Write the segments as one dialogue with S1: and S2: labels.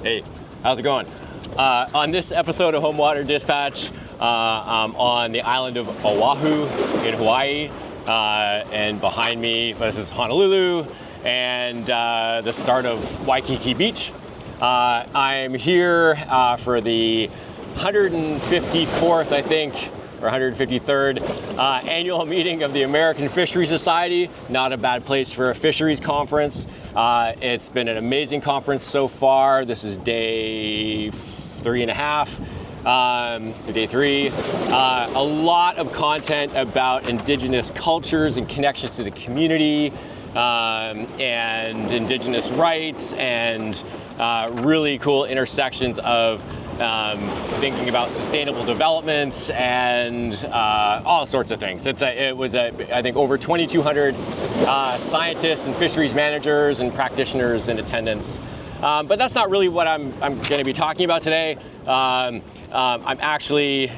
S1: Hey, how's it going? On this episode of Home Water Dispatch, I'm on the island of Oahu in Hawaii, and behind me, this is Honolulu, and the start of Waikiki Beach. I'm here for the 154th, I think, or 153rd annual meeting of the American Fisheries Society. Not a bad place for a fisheries conference. It's been an amazing conference so far. This is day 3.5, day 3. A lot of content about indigenous cultures and connections to the community, and indigenous rights, and really cool intersections of thinking about sustainable development and all sorts of things. It was I think over 2,200 scientists and fisheries managers and practitioners in attendance. But that's not really what I'm going to be talking about today. I'm actually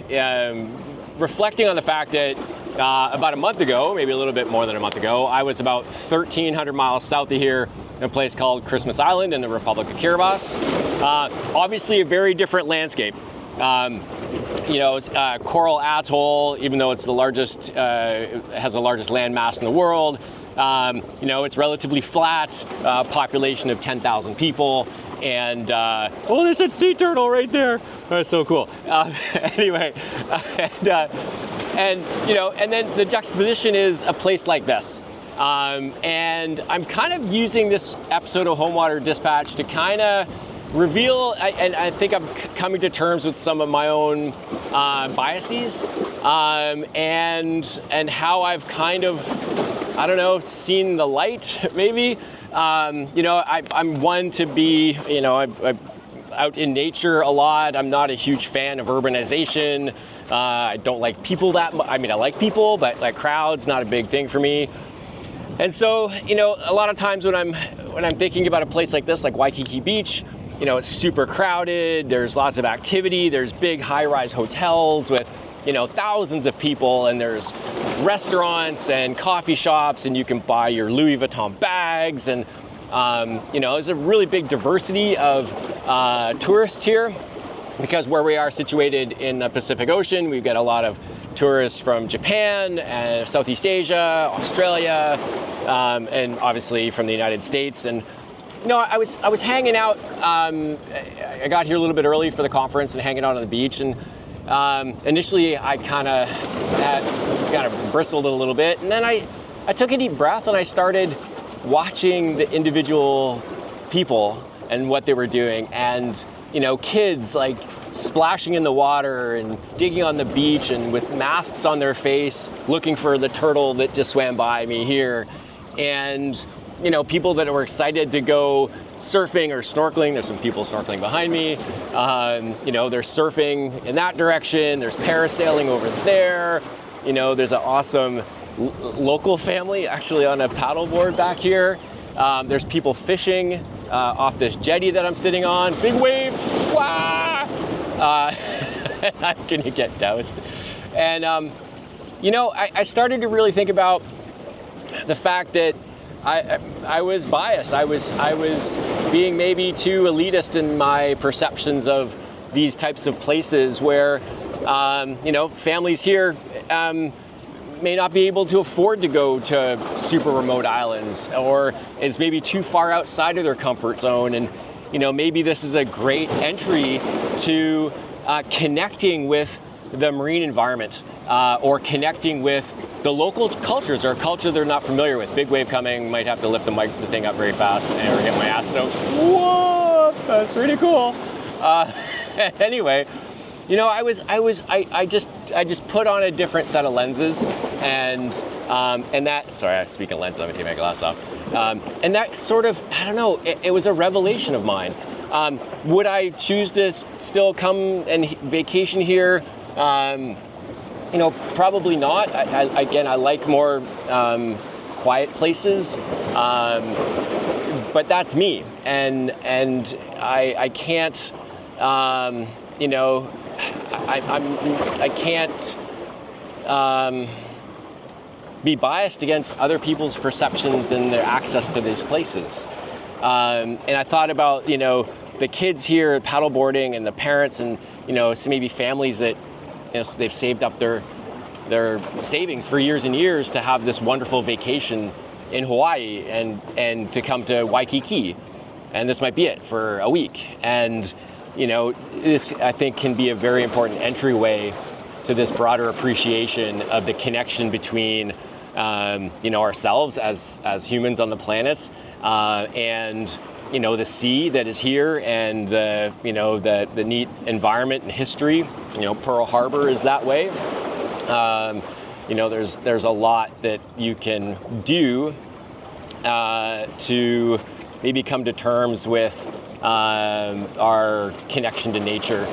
S1: reflecting on the fact that about a month ago, maybe a little bit more than a month ago, I was about 1,300 miles south of here in a place called Christmas Island in the Republic of Kiribati. Obviously a very different landscape. It's Coral Atoll, even though it's the largest, has the largest landmass in the world. It's relatively flat, population of 10,000 people, and there's that sea turtle right there. That's so cool. Anyway, and then the juxtaposition is a place like this. And I'm kind of using this episode of Home Water Dispatch to kind of reveal, and I think I'm coming to terms with some of my own biases, and how I've kind of, seen the light, maybe. I'm one to be, I'm out in nature a lot. I'm not a huge fan of urbanization. I don't like people that much. I mean, I like people, but like crowds, not a big thing for me. And so, a lot of times when I'm thinking about a place like this, like Waikiki Beach, it's super crowded. There's lots of activity. There's big high-rise hotels with, thousands of people, and there's restaurants and coffee shops, and you can buy your Louis Vuitton bags, and there's a really big diversity of tourists here, because where we are situated in the Pacific Ocean, we've got a lot of tourists from Japan and Southeast Asia, Australia, and obviously from the United States. And I was hanging out. I got here a little bit early for the conference and hanging out on the beach. And initially, I kind of bristled a little bit, and then I took a deep breath and I started watching the individual people and what they were doing, and kids like splashing in the water and digging on the beach and with masks on their face, looking for the turtle that just swam by me here. And people that were excited to go surfing or snorkeling. There's some people snorkeling behind me. They're surfing in that direction. There's parasailing over there. There's an awesome local family actually on a paddleboard back here. There's people fishing off this jetty that I'm sitting on. Big wave. Wah! I'm gonna get doused. And I started to really think about the fact that I was biased. I was being maybe too elitist in my perceptions of these types of places where families here may not be able to afford to go to super remote islands, or it's maybe too far outside of their comfort zone. And maybe this is a great entry to connecting with the marine environment, or connecting with the local cultures, or a culture they're not familiar with. Big wave coming, might have to lift the thing up very fast or hit my ass. So, whoa, that's really cool. Anyway, I just put on a different set of lenses, and that, sorry, I speak of lenses, let me take my glass off. And that sort of, it was a revelation of mine. Would I choose to still come and vacation here? Probably not. I like more quiet places, but that's me, and I can't, I can't be biased against other people's perceptions and their access to these places. And I thought about, the kids here paddleboarding and the parents and, so maybe families that, so they've saved up their savings for years and years to have this wonderful vacation in Hawaii and to come to Waikiki. And this might be it for a week. And, this I think can be a very important entryway to this broader appreciation of the connection between, ourselves as humans on the planet, and, the sea that is here and the neat environment and history. Pearl Harbor is that way. There's a lot that you can do to maybe come to terms with our connection to nature,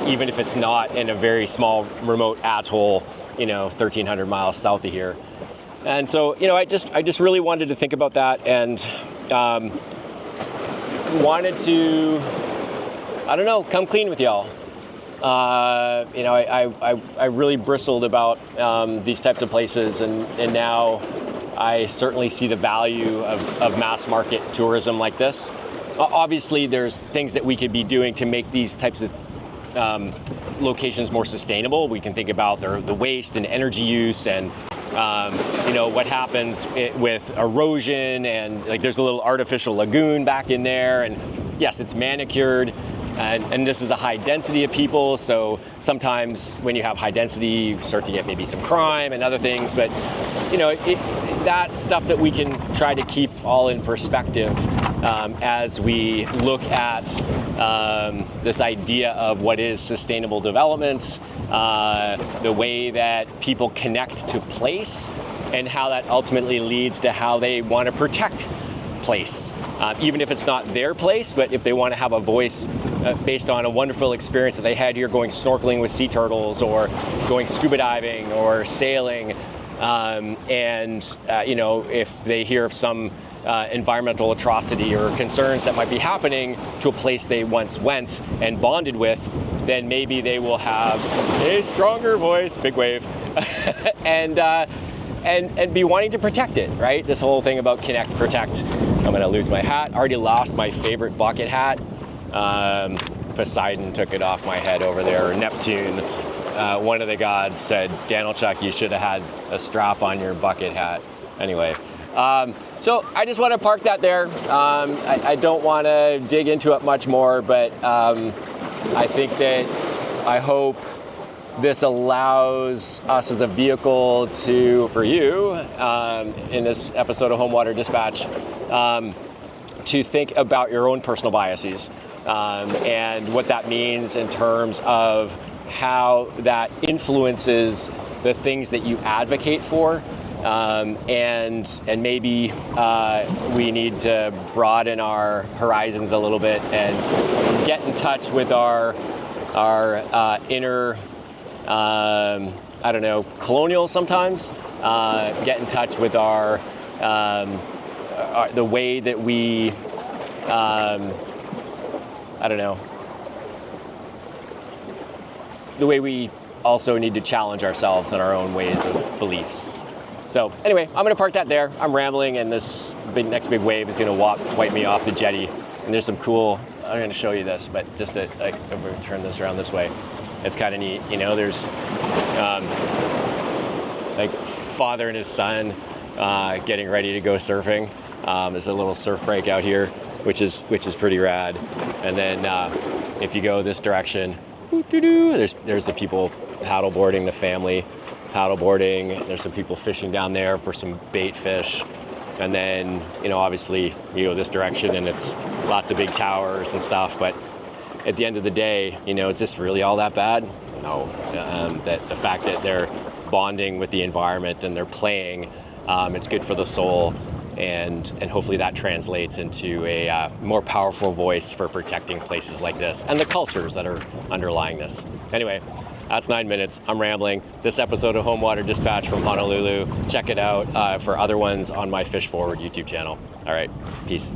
S1: even if it's not in a very small, remote atoll, 1,300 miles south of here. And so, I just really wanted to think about that and wanted to, come clean with y'all. I really bristled about these types of places, and now I certainly see the value of mass market tourism like this. Obviously, there's things that we could be doing to make these types of locations more sustainable. We can think about the waste and energy use and what happens with erosion, and there's a little artificial lagoon back in there, and yes, it's manicured. And this is a high density of people, so sometimes when you have high density, you start to get maybe some crime and other things. But that's stuff that we can try to keep all in perspective as we look at this idea of what is sustainable development, the way that people connect to place, and how that ultimately leads to how they want to protect place, even if it's not their place, but if they want to have a voice based on a wonderful experience that they had here going snorkeling with sea turtles or going scuba diving or sailing, if they hear of some environmental atrocity or concerns that might be happening to a place they once went and bonded with, then maybe they will have a stronger voice, big wave, and be wanting to protect it, right? This whole thing about connect, protect. I'm gonna lose my hat. Already lost my favorite bucket hat. Poseidon took it off my head over there. Neptune, one of the gods, said, "Danielchuk, you should have had a strap on your bucket hat." Anyway, so I just want to park that there. I don't want to dig into it much more, but I think that I hope this allows us as a vehicle for you, in this episode of Home Water Dispatch, to think about your own personal biases and what that means in terms of how that influences the things that you advocate for. And maybe we need to broaden our horizons a little bit and get in touch with our inner, colonial sometimes, get in touch with our the way that we, the way we also need to challenge ourselves in our own ways of beliefs. So anyway, I'm going to park that there. I'm rambling, and this next big wave is going to wipe me off the jetty. And there's some cool, I'm going to show you this, but just to I'm going to turn this around this way. It's kind of neat, there's father and his son getting ready to go surfing. There's a little surf break out here, which is pretty rad. And then if you go this direction, there's the people paddleboarding, the family paddleboarding. There's some people fishing down there for some bait fish. And then, obviously you go this direction and it's lots of big towers and stuff. But at the end of the day, is this really all that bad? No. That the fact that they're bonding with the environment and they're playing, it's good for the soul. And hopefully that translates into a more powerful voice for protecting places like this and the cultures that are underlying this. Anyway, that's 9 minutes. I'm rambling. This episode of Home Water Dispatch from Honolulu. Check it out for other ones on my Fish Forward YouTube channel. All right, peace.